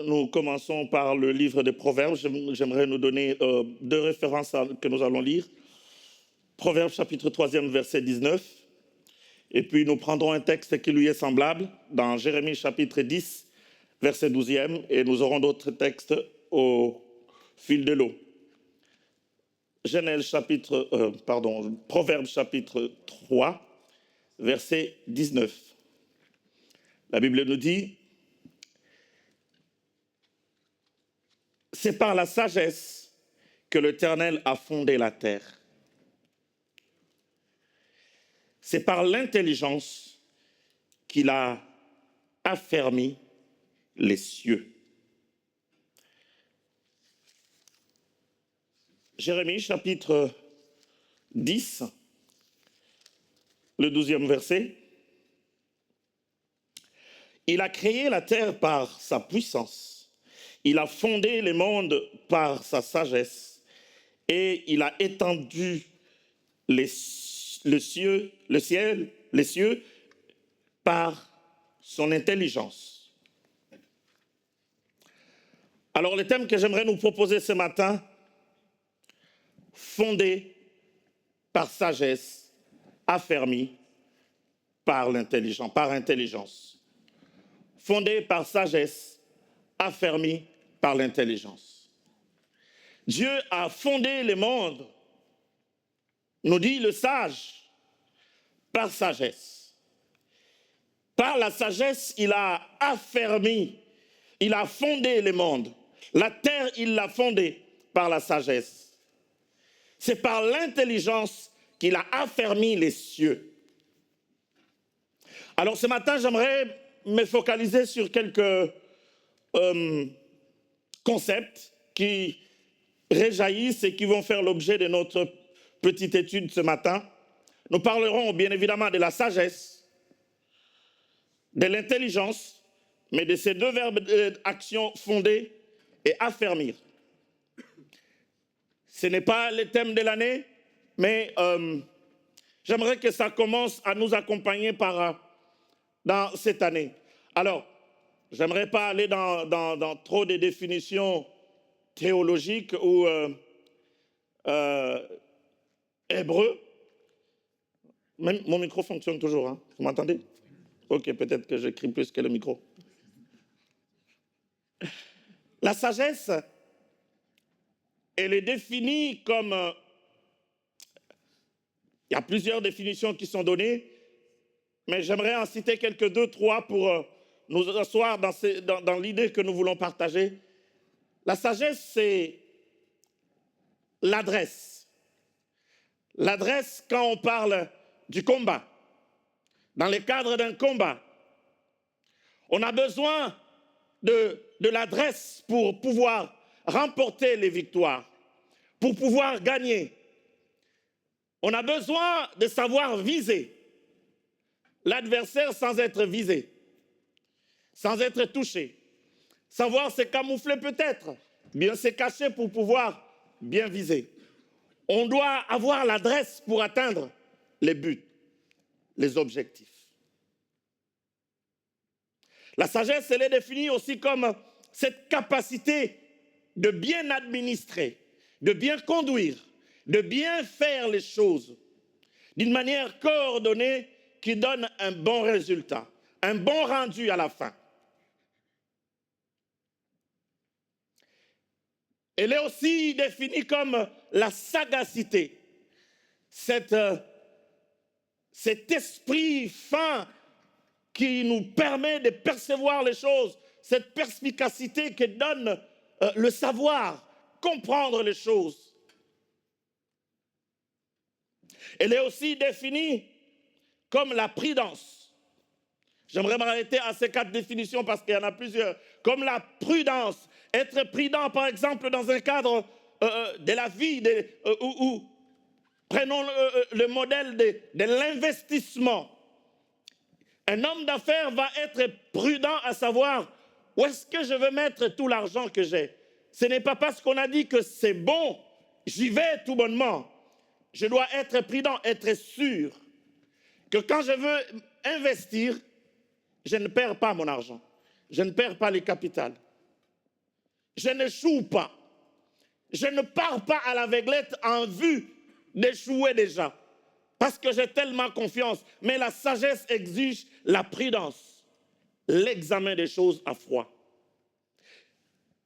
nous commençons par le livre des Proverbes, j'aimerais nous donner deux références que nous allons lire. Proverbes chapitre 3, verset 19. Et puis nous prendrons un texte qui lui est semblable dans Jérémie chapitre 10, verset 12. Et nous aurons d'autres textes au fil de l'eau. Proverbes chapitre 3, verset 19. La Bible nous dit: c'est par la sagesse que l'Éternel a fondé la terre. C'est par l'intelligence qu'il a affermi les cieux. Jérémie chapitre 10, le 12e verset. Il a créé la terre par sa puissance. Il a fondé les mondes par sa sagesse. Et il a étendu les cieux par son intelligence. Alors le thème que j'aimerais nous proposer ce matin: fondé par sagesse, affermi par intelligence. Fondé par sagesse, affermi par l'intelligence. Dieu a fondé les mondes, nous dit le sage, par sagesse. Par la sagesse, il a affermi, il a fondé les mondes. La terre, il l'a fondée par la sagesse. C'est par l'intelligence qu'il a affermi les cieux. Alors ce matin, j'aimerais me focaliser sur quelques concepts qui réjaillissent et qui vont faire l'objet de notre petite étude ce matin. Nous parlerons bien évidemment de la sagesse, de l'intelligence, mais de ces deux verbes d'action: fonder et affermir. Ce n'est pas le thème de l'année, mais j'aimerais que ça commence à nous accompagner dans cette année. Alors, j'aimerais pas aller dans trop de définitions théologiques ou hébreux. Même mon micro fonctionne toujours, hein? Vous m'entendez? Ok, peut-être que j'écris plus que le micro. La sagesse, elle est définie comme... il y a plusieurs définitions qui sont données, mais j'aimerais en citer deux, trois pour nous asseoir dans l'idée que nous voulons partager. La sagesse, c'est l'adresse. L'adresse quand on parle du combat. Dans le cadre d'un combat, on a besoin de l'adresse pour pouvoir remporter les victoires, pour pouvoir gagner. On a besoin de savoir viser l'adversaire sans être visé, sans être touché. Savoir se camoufler peut-être, bien se cacher pour pouvoir bien viser. On doit avoir l'adresse pour atteindre les buts, les objectifs. La sagesse, elle est définie aussi comme cette capacité de bien administrer, de bien conduire, de bien faire les choses d'une manière coordonnée qui donne un bon résultat, un bon rendu à la fin. Elle est aussi définie comme la sagacité, cet esprit fin qui nous permet de percevoir les choses, cette perspicacité que donne le savoir, comprendre les choses. Elle est aussi définie comme la prudence. J'aimerais m'arrêter à ces 4 définitions parce qu'il y en a plusieurs. Comme la prudence, être prudent par exemple dans un cadre de la vie, prenons le modèle de l'investissement. Un homme d'affaires va être prudent à savoir où est-ce que je veux mettre tout l'argent que j'ai. Ce n'est pas parce qu'on a dit que c'est bon, j'y vais tout bonnement. Je dois être prudent, être sûr que quand je veux investir, je ne perds pas mon argent, je ne perds pas les capitales. je n'échoue pas. Je ne pars pas à l'aveuglette en vue d'échouer déjà, parce que j'ai tellement confiance. Mais la sagesse exige la prudence, l'examen des choses à froid,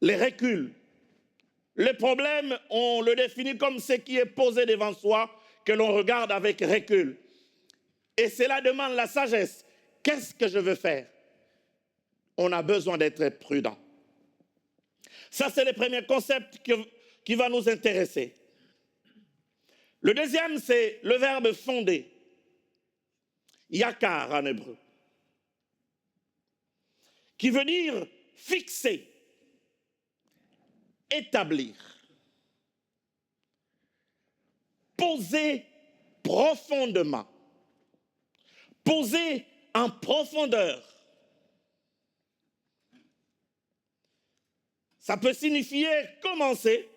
les reculs. Le problème, on le définit comme ce qui est posé devant soi, que l'on regarde avec recul. Et cela demande la sagesse. Qu'est-ce que je veux faire? On a besoin d'être prudent. Ça, c'est le premier concept qui va nous intéresser. Le deuxième, c'est le verbe fonder. Yakar en hébreu. Qui veut dire fixer, établir, poser profondément, poser en profondeur. Ça peut signifier commencer,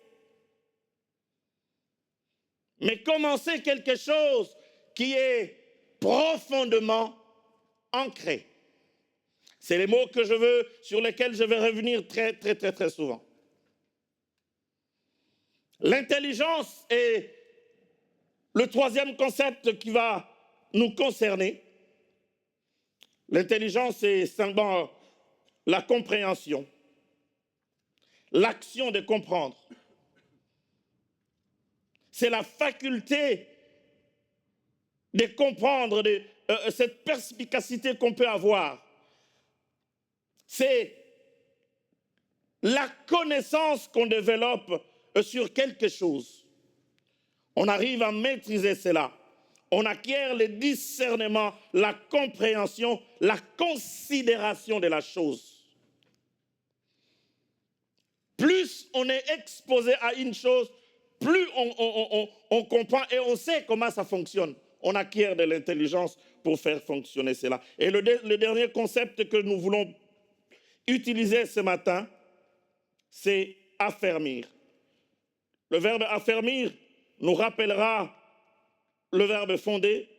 mais commencer quelque chose qui est profondément ancré. C'est les mots sur lesquels je vais revenir très souvent. L'intelligence est le troisième concept qui va nous concerner. L'intelligence, c'est simplement la compréhension, l'action de comprendre. C'est la faculté de comprendre cette perspicacité qu'on peut avoir. C'est la connaissance qu'on développe sur quelque chose. On arrive à maîtriser cela. On acquiert le discernement, la compréhension, la considération de la chose. Plus on est exposé à une chose, plus on comprend et on sait comment ça fonctionne. On acquiert de l'intelligence pour faire fonctionner cela. Et le dernier concept que nous voulons utiliser ce matin, c'est affermir. Le verbe affermir nous rappellera le verbe fonder.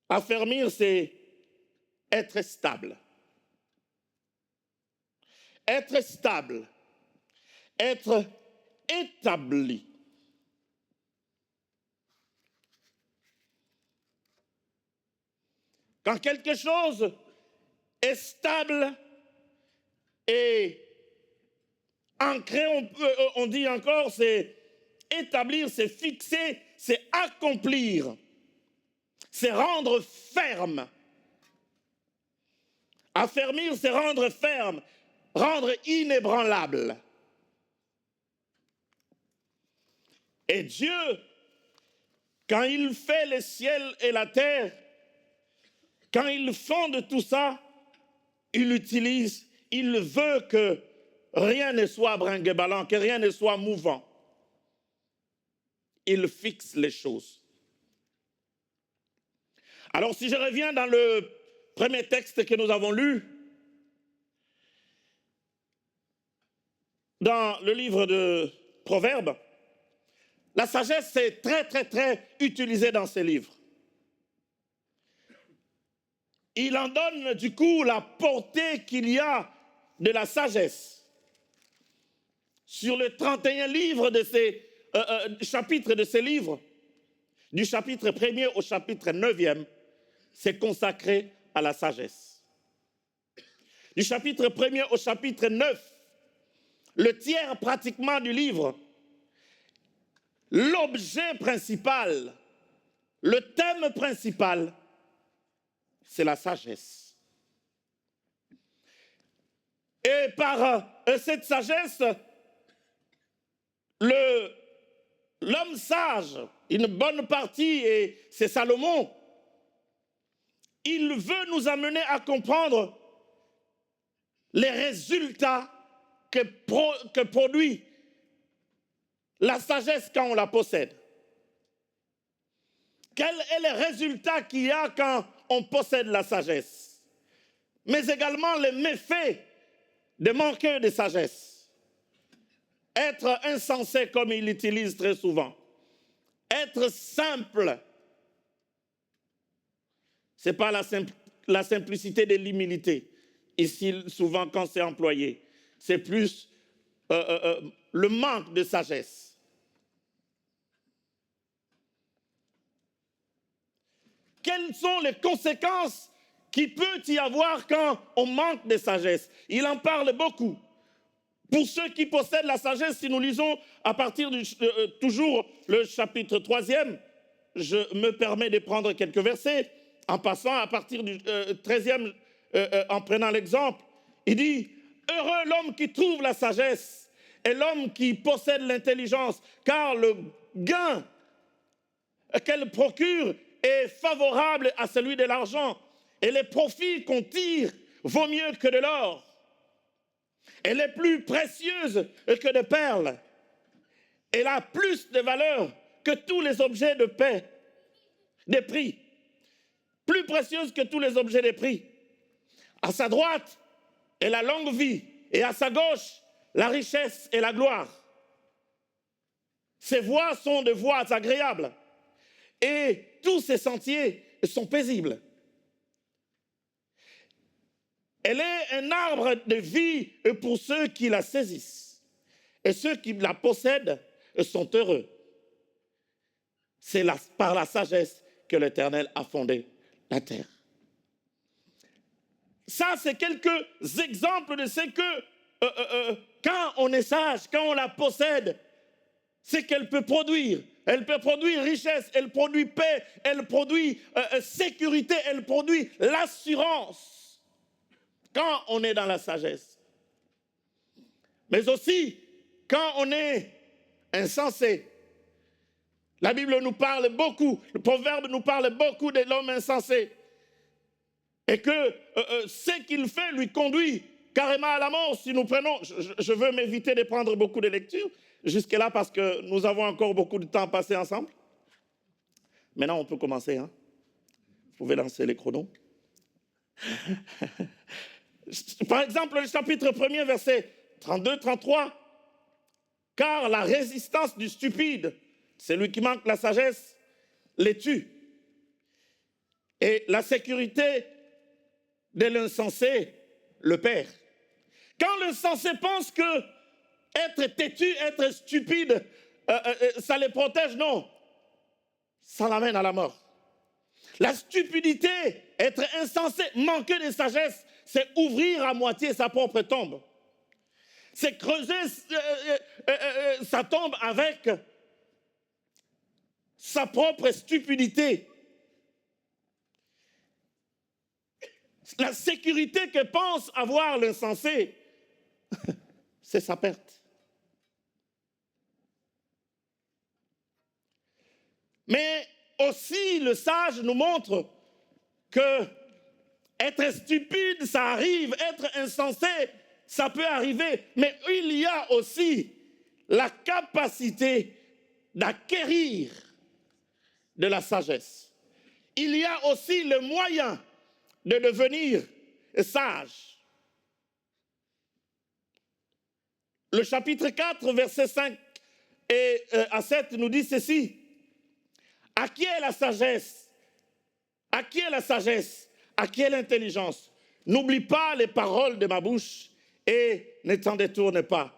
Affermir, c'est être stable. Être stable. Être établi. Quand quelque chose est stable et ancré, on dit encore, c'est établir, c'est fixer, c'est accomplir, c'est rendre ferme. Affermir, c'est rendre ferme, rendre inébranlable. Et Dieu, quand il fait le ciel et la terre, quand il fonde tout ça, il veut que rien ne soit brinque-ballant, que rien ne soit mouvant. Il fixe les choses. Alors si je reviens dans le premier texte que nous avons lu, dans le livre de Proverbes, la sagesse est très utilisée dans ces livres. Il en donne du coup la portée qu'il y a de la sagesse. Sur les 31 livres de ces chapitres de ces livres, du chapitre 1er au chapitre 9e, c'est consacré à la sagesse. Du chapitre 1er au chapitre 9, le tiers pratiquement du livre, l'objet principal, le thème principal, c'est la sagesse. Et par cette sagesse, l'homme sage, une bonne partie, et c'est Salomon, il veut nous amener à comprendre les résultats que produit la sagesse quand on la possède. Quel est le résultat qu'il y a quand on possède la sagesse? Mais également les méfaits de manquer de sagesse. Être insensé comme il l'utilise très souvent. Être simple. Ce n'est pas la simplicité de l'humilité, ici souvent quand c'est employé. c'est plus le manque de sagesse. Quelles sont les conséquences qu'il peut y avoir quand on manque de sagesse? Il en parle beaucoup. Pour ceux qui possèdent la sagesse, si nous lisons à partir toujours le chapitre 3e, je me permets de prendre quelques versets, en passant à partir du 13e, en prenant l'exemple, il dit « Heureux l'homme qui trouve la sagesse et l'homme qui possède l'intelligence, car le gain qu'elle procure est favorable à celui de l'argent, et les profits qu'on tire vaut mieux que de l'or. Elle est plus précieuse que de perles. Elle a plus de valeur que tous les objets de paix, des prix. Plus précieuse que tous les objets des prix. À sa droite est la longue vie, et à sa gauche, la richesse et la gloire. Ses voies sont des voies agréables, et tous ses sentiers sont paisibles. Elle est un arbre de vie pour ceux qui la saisissent, et ceux qui la possèdent sont heureux. C'est par la sagesse que l'Éternel a fondé la terre. Ça, c'est quelques exemples de ce que, quand on est sage, quand on la possède, c'est qu'elle peut produire. Elle peut produire richesse, elle produit paix, elle produit sécurité, elle produit l'assurance. Quand on est dans la sagesse. Mais aussi, quand on est insensé. La Bible nous parle beaucoup, le proverbe nous parle beaucoup de l'homme insensé. Et que ce qu'il fait lui conduit carrément à la mort. Si nous prenons, je veux m'éviter de prendre beaucoup de lectures jusque-là parce que nous avons encore beaucoup de temps passé ensemble. Maintenant, on peut commencer. Hein? Vous pouvez lancer les chronos. Par exemple, le chapitre 1er, verset 32-33. Car la résistance du stupide, celui qui manque la sagesse, les tue. Et la sécurité de l'insensé le perd. Quand l'insensé pense que être têtu, être stupide, ça les protège, non. Ça l'amène à la mort. La stupidité, être insensé, manquer de sagesse, c'est ouvrir à moitié sa propre tombe. C'est creuser sa tombe avec sa propre stupidité. La sécurité que pense avoir l'insensé, c'est sa perte. Mais aussi, le sage nous montre que être stupide, ça arrive, être insensé, ça peut arriver, mais il y a aussi la capacité d'acquérir de la sagesse. Il y a aussi le moyen de devenir sage. Le chapitre 4, versets 5 à 7 nous dit ceci. À qui est la sagesse? À qui est la sagesse? À qui est l'intelligence? N'oublie pas les paroles de ma bouche et ne t'en détourne pas.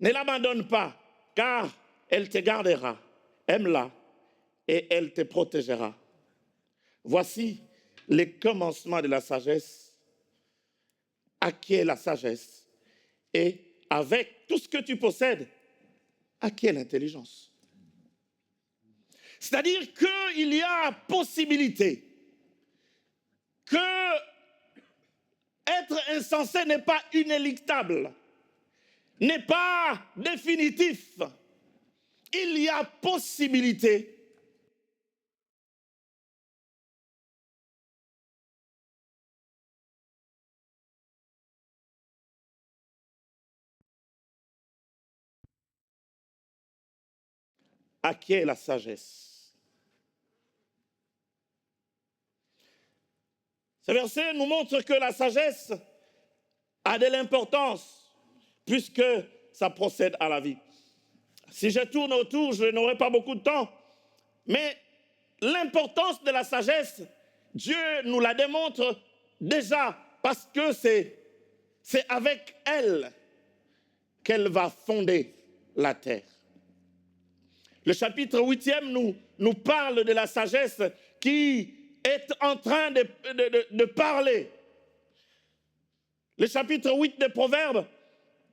Ne l'abandonne pas, car elle te gardera. Aime-la et elle te protégera. Voici les commencements de la sagesse. À qui est la sagesse? Et avec tout ce que tu possèdes, à qui est l'intelligence? C'est-à-dire qu'il y a possibilité que être insensé n'est pas inéluctable, n'est pas définitif. Il y a possibilité à qui est la sagesse. Ce verset nous montre que la sagesse a de l'importance puisque ça procède à la vie. Si je tourne autour, je n'aurai pas beaucoup de temps, mais l'importance de la sagesse, Dieu nous la démontre déjà parce que c'est C'est avec elle qu'elle va fonder la terre. Le chapitre 8e nous parle de la sagesse qui est en train de parler. Le chapitre 8 des Proverbes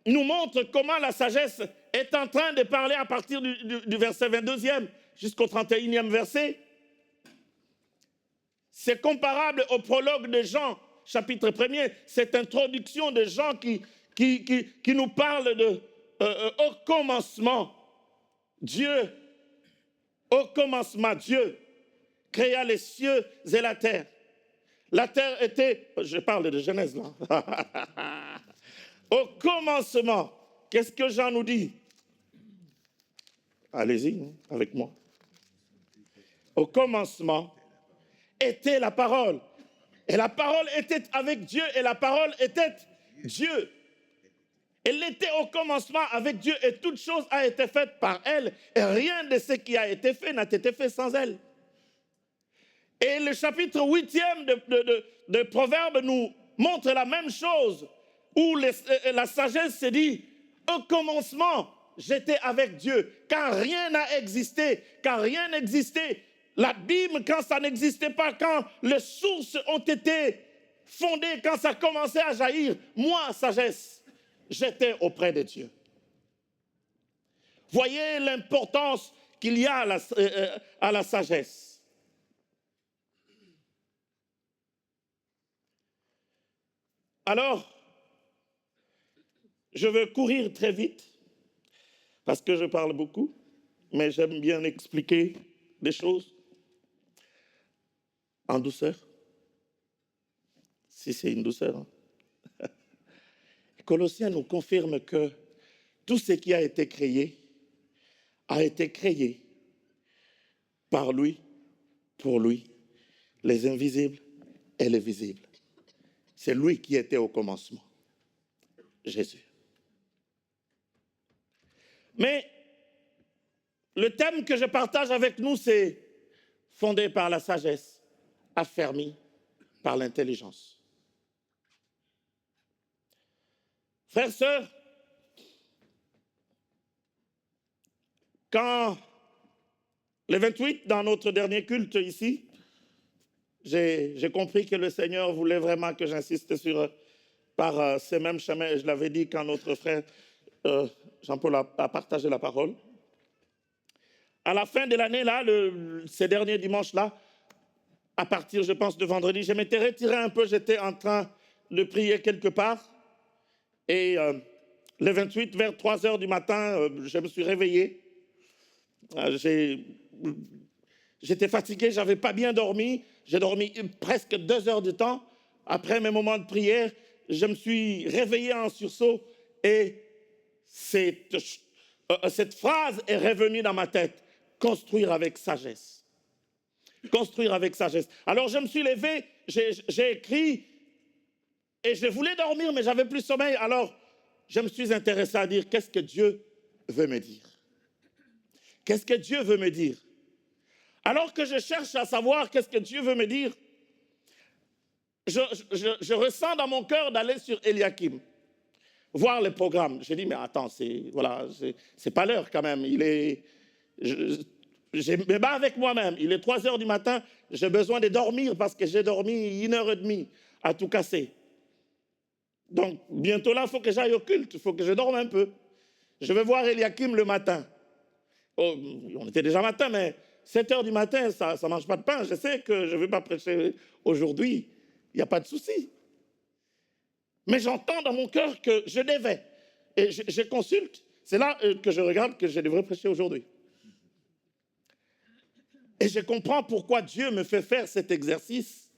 nous montre comment la sagesse est en train de parler à partir du verset 22e jusqu'au 31e verset. C'est comparable au prologue de Jean, chapitre 1er, cette introduction de Jean qui nous parle de au commencement, Dieu, au commencement, Dieu créa les cieux et la terre. La terre était, je parle de Genèse là, au commencement, qu'est-ce que Jean nous dit? Allez-y avec moi. Au commencement était la parole. Et la parole était avec Dieu et la parole était Dieu. Elle était au commencement avec Dieu et toute chose a été faite par elle. Et rien de ce qui a été fait n'a été fait sans elle. Et le chapitre 8e de Proverbes nous montre la même chose, où la sagesse se dit, au commencement, j'étais avec Dieu, car rien n'a existé, car rien n'existait. L'abîme, quand ça n'existait pas, quand les sources ont été fondées, quand ça commençait à jaillir, moi, sagesse, j'étais auprès de Dieu. Voyez l'importance qu'il y a à la sagesse. Alors, je veux courir très vite, parce que je parle beaucoup, mais j'aime bien expliquer des choses en douceur. Si c'est une douceur. Hein. Colossiens nous confirme que tout ce qui a été créé par lui, pour lui, les invisibles et les visibles. C'est lui qui était au commencement, Jésus. Mais le thème que je partage avec nous, c'est fondé par la sagesse, affermi par l'intelligence. Frères, sœurs, quand le 28, dans notre dernier culte ici, j'ai compris que le Seigneur voulait vraiment que j'insiste par ces mêmes chemins, et je l'avais dit quand notre frère Jean-Paul a partagé la parole. À la fin de l'année, là, ces derniers dimanches-là, à partir, je pense, de vendredi, je m'étais retiré un peu, j'étais en train de prier quelque part, et le 28, vers 3 heures du matin, je me suis réveillé. J'étais fatigué, je n'avais pas bien dormi. J'ai dormi presque 2 heures de temps. Après mes moments de prière, je me suis réveillé en sursaut et cette phrase est revenue dans ma tête. Construire avec sagesse. Construire avec sagesse. Alors je me suis levé, j'ai écrit et je voulais dormir, mais j'avais plus sommeil. Alors je me suis intéressé à dire qu'est-ce que Dieu veut me dire. Qu'est-ce que Dieu veut me dire? Alors que je cherche à savoir qu'est-ce que Dieu veut me dire, je ressens dans mon cœur d'aller sur Eliakim, voir le programme. J'ai dit, mais attends, c'est pas l'heure quand même. Je me bats avec moi-même. Il est 3 heures du matin, j'ai besoin de dormir parce que j'ai dormi 1h30 à tout casser. Donc, bientôt là, il faut que j'aille au culte, il faut que je dorme un peu. Je vais voir Eliakim le matin. Oh, on était déjà matin, mais 7 heures du matin, ça ne mange pas de pain. Je sais que je ne vais pas prêcher aujourd'hui. Il n'y a pas de souci. Mais j'entends dans mon cœur que je devais. Et je consulte. C'est là que je regarde que je devrais prêcher aujourd'hui. Et je comprends pourquoi Dieu me fait faire cet exercice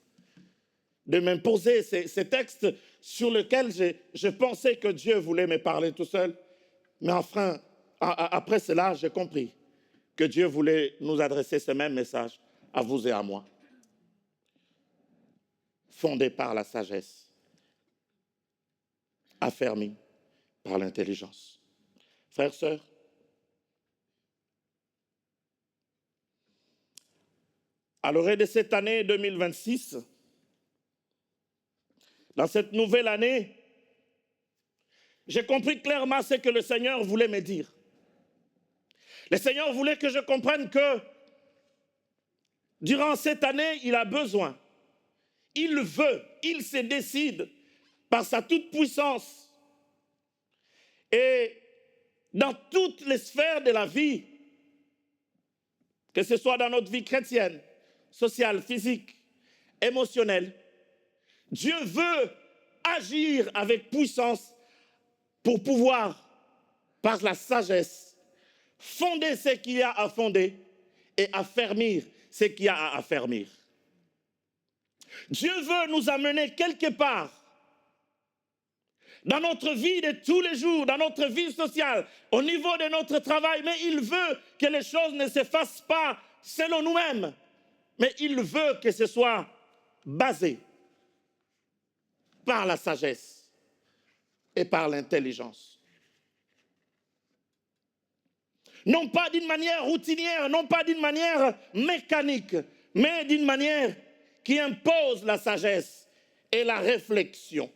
de m'imposer ces textes sur lesquels je pensais que Dieu voulait me parler tout seul. Mais enfin, après cela, j'ai compris que Dieu voulait nous adresser ce même message à vous et à moi. Fondé par la sagesse, affermi par l'intelligence. Frères, sœurs, à l'orée de cette année 2026, dans cette nouvelle année, j'ai compris clairement ce que le Seigneur voulait me dire. Le Seigneur voulait que je comprenne que durant cette année, il a besoin, il veut, il se décide par sa toute-puissance et dans toutes les sphères de la vie, que ce soit dans notre vie chrétienne, sociale, physique, émotionnelle, Dieu veut agir avec puissance pour pouvoir, par la sagesse, fonder ce qu'il y a à fonder et affermir ce qu'il y a à affermir. Dieu veut nous amener quelque part dans notre vie de tous les jours, dans notre vie sociale, au niveau de notre travail, mais il veut que les choses ne se fassent pas selon nous-mêmes, mais il veut que ce soit basé par la sagesse et par l'intelligence. Non pas d'une manière routinière, non pas d'une manière mécanique, mais d'une manière qui impose la sagesse et la réflexion.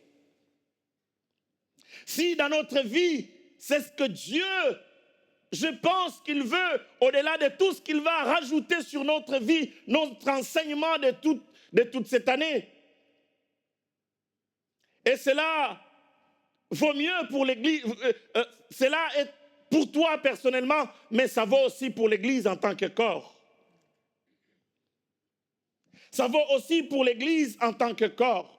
Si dans notre vie, c'est ce que Dieu, je pense qu'il veut, au-delà de tout ce qu'il va rajouter sur notre vie, notre enseignement de toute cette année. Et cela vaut mieux pour l'Église, cela est pour toi personnellement, mais ça vaut aussi pour l'Église en tant que corps. Ça vaut aussi pour l'Église en tant que corps.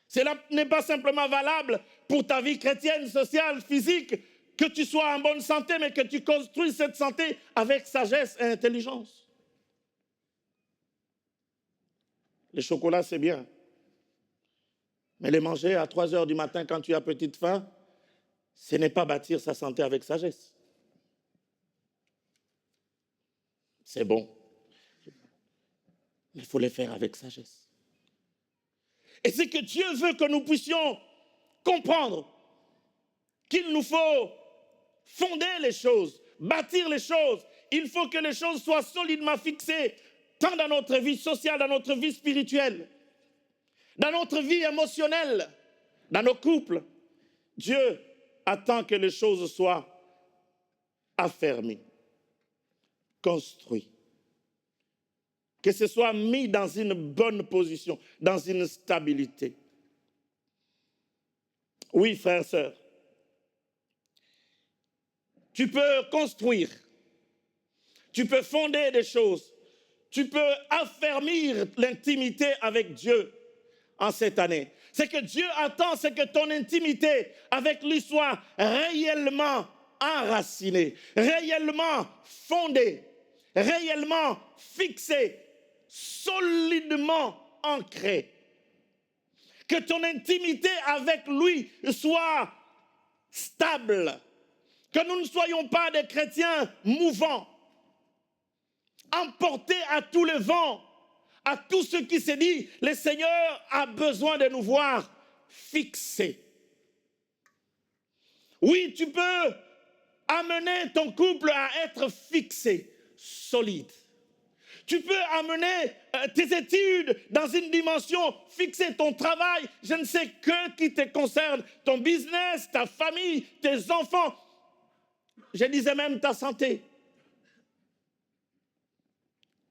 Cela n'est pas simplement valable pour ta vie chrétienne, sociale, physique, que tu sois en bonne santé, mais que tu construis cette santé avec sagesse et intelligence. Le chocolat, c'est bien. Mais les manger à 3 heures du matin quand tu as petite faim, ce n'est pas bâtir sa santé avec sagesse. C'est bon. Il faut les faire avec sagesse. Et c'est que Dieu veut que nous puissions comprendre qu'il nous faut fonder les choses, bâtir les choses. Il faut que les choses soient solidement fixées, tant dans notre vie sociale, dans notre vie spirituelle, dans notre vie émotionnelle, dans nos couples. Dieu attend que les choses soient affermies, construites, que ce soit mis dans une bonne position, dans une stabilité. Oui, frères et sœurs, tu peux construire, tu peux fonder des choses, tu peux affermir l'intimité avec Dieu en cette année. Ce que Dieu attend, c'est que ton intimité avec lui soit réellement enracinée, réellement fondée, réellement fixée, solidement ancrée. Que ton intimité avec lui soit stable. Que nous ne soyons pas des chrétiens mouvants, emportés à tous les vents, à tout ce qui se dit. Le Seigneur a besoin de nous voir fixés. Oui, tu peux amener ton couple à être fixé, solide. Tu peux amener tes études dans une dimension, fixer ton travail, je ne sais que qui te concerne, ton business, ta famille, tes enfants, je disais même ta santé.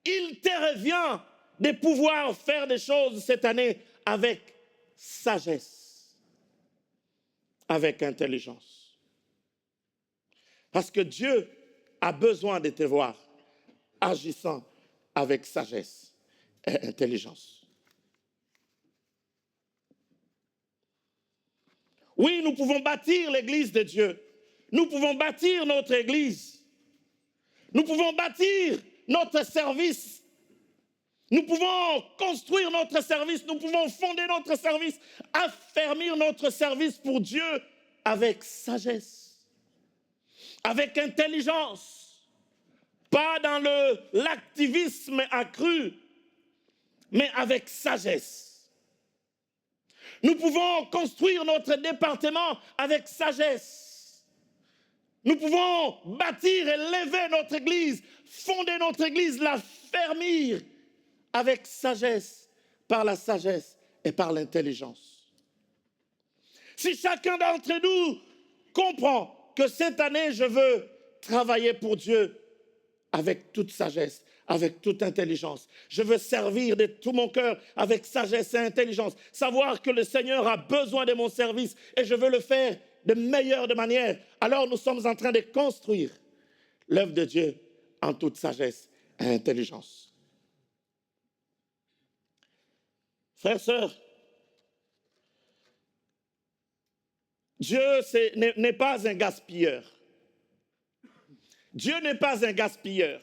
Il te revient de pouvoir faire des choses cette année avec sagesse, avec intelligence. Parce que Dieu a besoin de te voir agissant avec sagesse et intelligence. Oui, nous pouvons bâtir l'Église de Dieu. Nous pouvons bâtir notre Église. Nous pouvons bâtir notre service. Nous pouvons construire notre service. Nous pouvons fonder notre service, affermir notre service pour Dieu avec sagesse, avec intelligence. Pas dans l'activisme accru, mais avec sagesse. Nous pouvons construire notre département avec sagesse. Nous pouvons bâtir et lever notre Église, fonder notre Église, la fermir avec sagesse, par la sagesse et par l'intelligence. Si chacun d'entre nous comprend que cette année, je veux travailler pour Dieu avec toute sagesse, avec toute intelligence. Je veux servir de tout mon cœur avec sagesse et intelligence. Savoir que le Seigneur a besoin de mon service et je veux le faire de meilleure manière. Alors nous sommes en train de construire l'œuvre de Dieu en toute sagesse et intelligence. Frères, sœurs, Dieu n'est pas un gaspilleur. Dieu n'est pas un gaspilleur.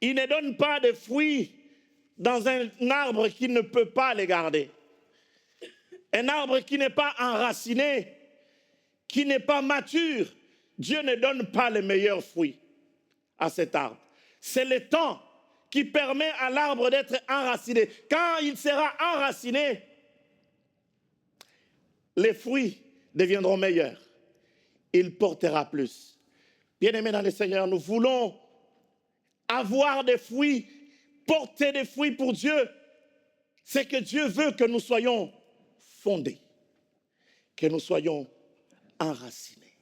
Il ne donne pas de fruits dans un arbre qui ne peut pas les garder. Un arbre qui n'est pas enraciné, qui n'est pas mature, Dieu ne donne pas les meilleurs fruits à cet arbre. C'est le temps qui permet à l'arbre d'être enraciné. Quand il sera enraciné, les fruits deviendront meilleurs. Il portera plus. Bien-aimés dans le Seigneur, nous voulons avoir des fruits, porter des fruits pour Dieu. C'est que Dieu veut que nous soyons fondés, que nous soyons enracinés,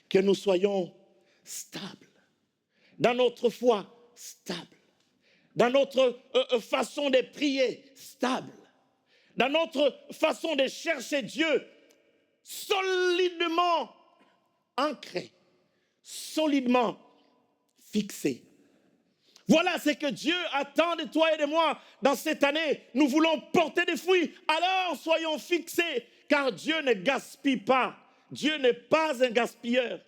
que nous soyons stables, dans notre foi, stable, dans notre façon de prier, stable, dans notre façon de chercher Dieu, solidement ancré, solidement fixé. Voilà ce que Dieu attend de toi et de moi dans cette année. Nous voulons porter des fruits, alors soyons fixés, car Dieu ne gaspille pas. Dieu n'est pas un gaspilleur.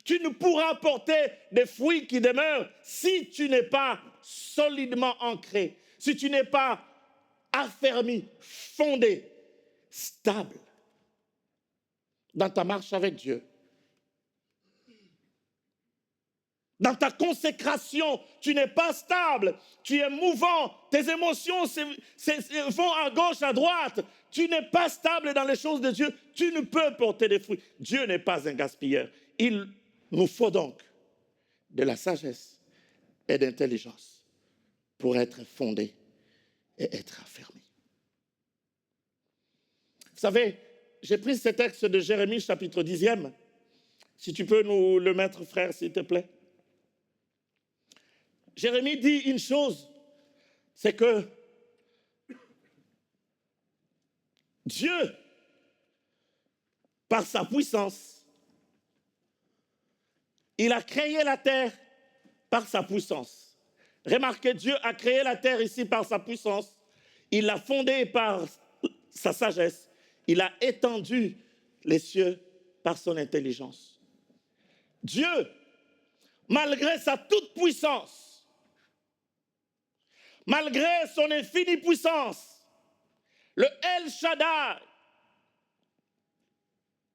Tu ne pourras porter des fruits qui demeurent si tu n'es pas solidement ancré, si tu n'es pas affermi, fondé, stable dans ta marche avec Dieu. Dans ta consécration, tu n'es pas stable, tu es mouvant, tes émotions vont à gauche, à droite. Tu n'es pas stable dans les choses de Dieu, tu ne peux porter des fruits. Dieu n'est pas un gaspilleur. Il nous faut donc de la sagesse et d'intelligence pour être fondés et être affermis. Vous savez, j'ai pris ce texte de Jérémie, chapitre 10e. Si tu peux nous le mettre, frère, s'il te plaît. Jérémie dit une chose, c'est que Dieu, par sa puissance, il a créé la terre par sa puissance. Remarquez, Dieu a créé la terre ici par sa puissance. Il l'a fondée par sa sagesse. Il a étendu les cieux par son intelligence. Dieu, malgré sa toute puissance, malgré son infinie puissance, le El Shaddai,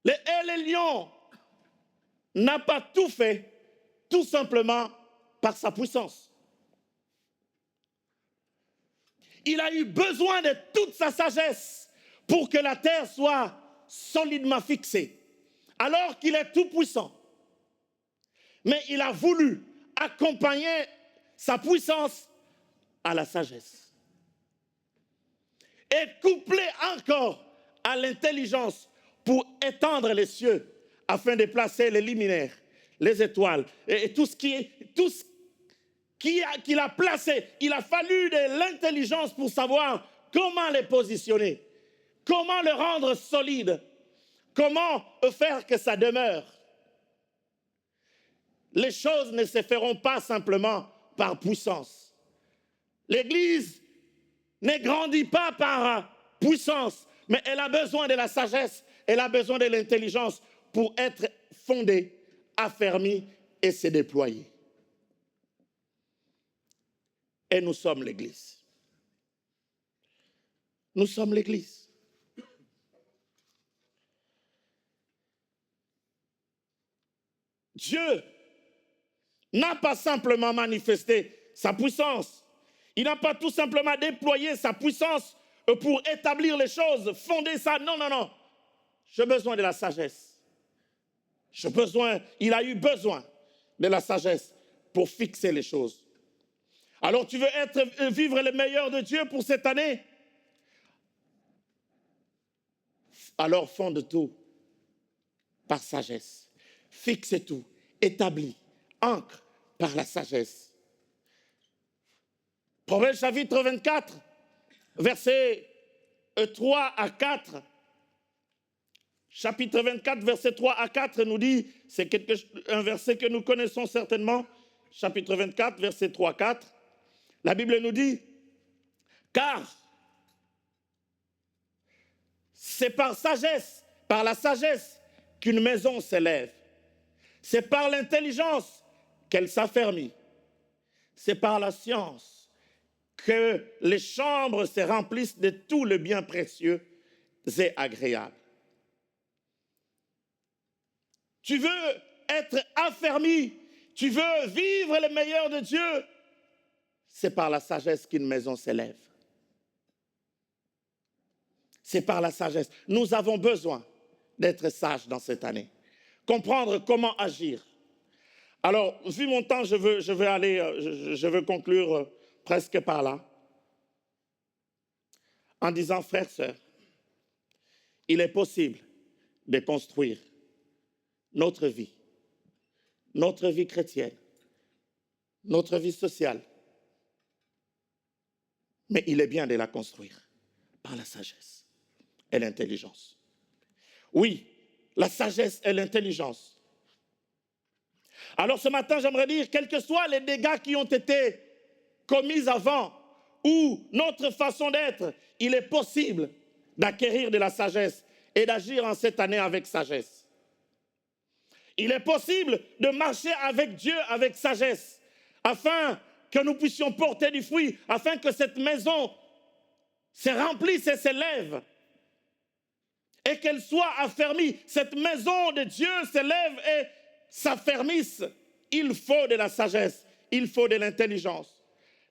le El Elyon, n'a pas tout fait, tout simplement par sa puissance. Il a eu besoin de toute sa sagesse pour que la terre soit solidement fixée, alors qu'il est tout puissant. Mais il a voulu accompagner sa puissance à la sagesse. Et couplé encore à l'intelligence pour étendre les cieux afin de placer les luminaires, les étoiles et tout ce qu'il a placé. Il a fallu de l'intelligence pour savoir comment les positionner, comment le rendre solide, comment faire que ça demeure. Les choses ne se feront pas simplement par puissance. L'Église ne grandit pas par puissance, mais elle a besoin de la sagesse, elle a besoin de l'intelligence pour être fondée, affermie et se déployer. Et nous sommes l'Église. Nous sommes l'Église. Dieu n'a pas simplement manifesté sa puissance. Il n'a pas tout simplement déployé sa puissance pour établir les choses, fonder ça. Non, non, non. J'ai besoin de la sagesse. Il a eu besoin de la sagesse pour fixer les choses. Alors tu veux vivre le meilleur de Dieu pour cette année? Alors fonde tout par sagesse. Fixe tout, établis, ancre par la sagesse. Proverbe chapitre 24, versets 3 à 4. Chapitre 24, versets 3 à 4 nous dit, c'est un verset que nous connaissons certainement, chapitre 24, versets 3 à 4. La Bible nous dit, car c'est par sagesse, par la sagesse qu'une maison s'élève. C'est par l'intelligence qu'elle s'affermit. C'est par la science que les chambres se remplissent de tout le bien précieux et agréable. Tu veux être affermi, tu veux vivre le meilleur de Dieu, c'est par la sagesse qu'une maison s'élève. C'est par la sagesse. Nous avons besoin d'être sages dans cette année. Comprendre comment agir. Alors, vu mon temps, je veux conclure presque par là. En disant, frères, sœurs, il est possible de construire notre vie chrétienne, notre vie sociale. Mais il est bien de la construire par la sagesse et l'intelligence. Oui, la sagesse et l'intelligence. Alors ce matin, j'aimerais dire, quels que soient les dégâts qui ont été commis avant, ou notre façon d'être, il est possible d'acquérir de la sagesse et d'agir en cette année avec sagesse. Il est possible de marcher avec Dieu avec sagesse, afin que nous puissions porter du fruit, afin que cette maison se remplisse et s'élève, et qu'elle soit affermie. Cette maison de Dieu s'élève et s'affermisse. Il faut de la sagesse, il faut de l'intelligence.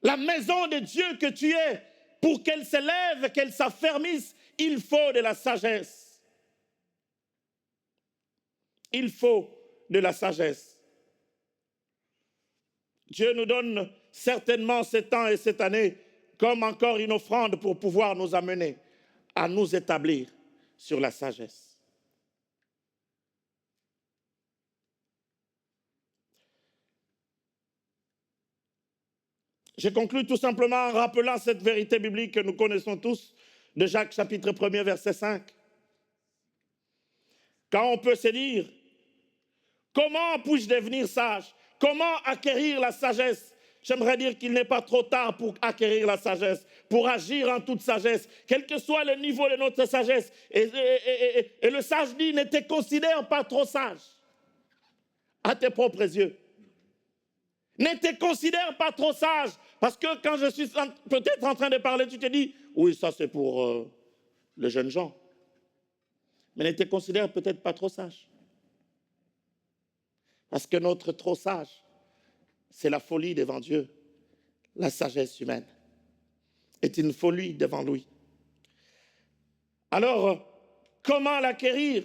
La maison de Dieu que tu es, pour qu'elle s'élève, qu'elle s'affermisse, il faut de la sagesse. Il faut de la sagesse. Dieu nous donne certainement ce temps et cette année comme encore une offrande pour pouvoir nous amener à nous établir sur la sagesse. Je conclus tout simplement en rappelant cette vérité biblique que nous connaissons tous de Jacques chapitre 1er verset 5. Quand on peut se dire, comment puis-je devenir sage? Comment acquérir la sagesse? J'aimerais dire qu'il n'est pas trop tard pour acquérir la sagesse, pour agir en toute sagesse, quel que soit le niveau de notre sagesse. Et le sage dit, ne te considère pas trop sage à tes propres yeux. Ne te considère pas trop sage, parce que quand je suis peut-être en train de parler, tu te dis, oui, ça c'est pour les jeunes gens. Mais ne te considère peut-être pas trop sage. Parce que notre trop sage, c'est la folie devant Dieu. La sagesse humaine est une folie devant lui. Alors, comment l'acquérir?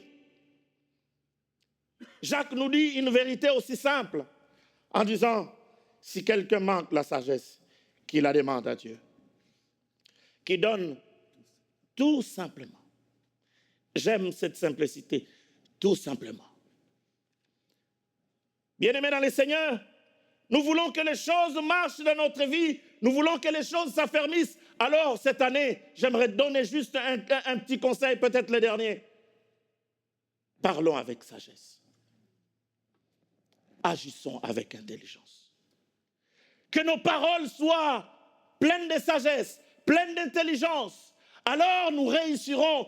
Jacques nous dit une vérité aussi simple, en disant, si quelqu'un manque la sagesse, qu'il la demande à Dieu, qui donne tout simplement. J'aime cette simplicité, tout simplement. Bien-aimés dans le Seigneur, nous voulons que les choses marchent dans notre vie, nous voulons que les choses s'affermissent. Alors, cette année, j'aimerais donner juste un petit conseil, peut-être le dernier. Parlons avec sagesse. Agissons avec intelligence. Que nos paroles soient pleines de sagesse, pleines d'intelligence. Alors, nous réussirons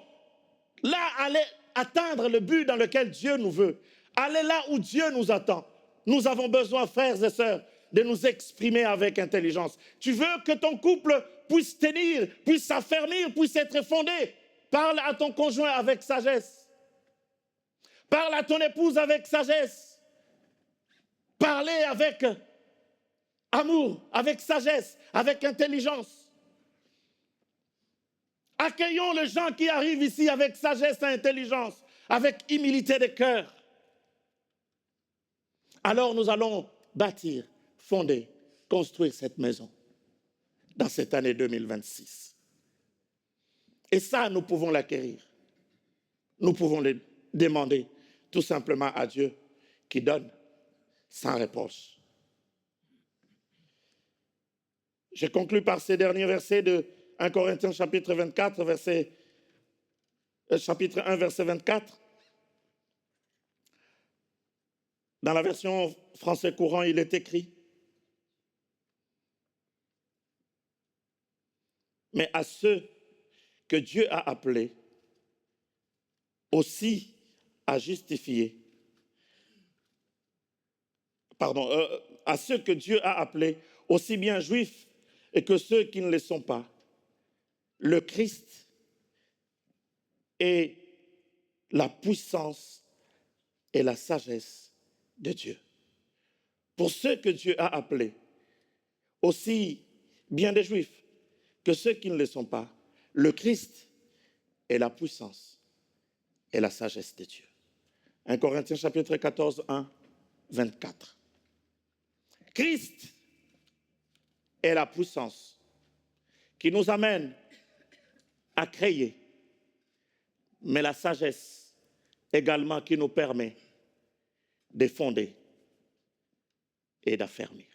là à aller atteindre le but dans lequel Dieu nous veut. Aller là où Dieu nous attend. Nous avons besoin, frères et sœurs, de nous exprimer avec intelligence. Tu veux que ton couple puisse tenir, puisse s'affermir, puisse être fondé. Parle à ton conjoint avec sagesse. Parle à ton épouse avec sagesse. Parlez avec amour, avec sagesse, avec intelligence. Accueillons les gens qui arrivent ici avec sagesse et intelligence, avec humilité de cœur. Alors nous allons bâtir, fonder, construire cette maison dans cette année 2026. Et ça, nous pouvons l'acquérir nous pouvons le demander tout simplement à Dieu qui donne sans réponse. Je conclus par ces derniers versets de 1 Corinthiens chapitre 24, chapitre 1, verset 24. Dans la version français courant, il est écrit: mais à ceux que Dieu a appelés, aussi à justifier, à ceux que Dieu a appelés, aussi bien juifs et que ceux qui ne le sont pas, le Christ est la puissance et la sagesse de Dieu. Pour ceux que Dieu a appelés, aussi bien des juifs que ceux qui ne le sont pas, le Christ est la puissance et la sagesse de Dieu. 1 Corinthiens chapitre 14, 1, 24. Christ est la puissance qui nous amène à créer, mais la sagesse également qui nous permet de fonder et d'affermir.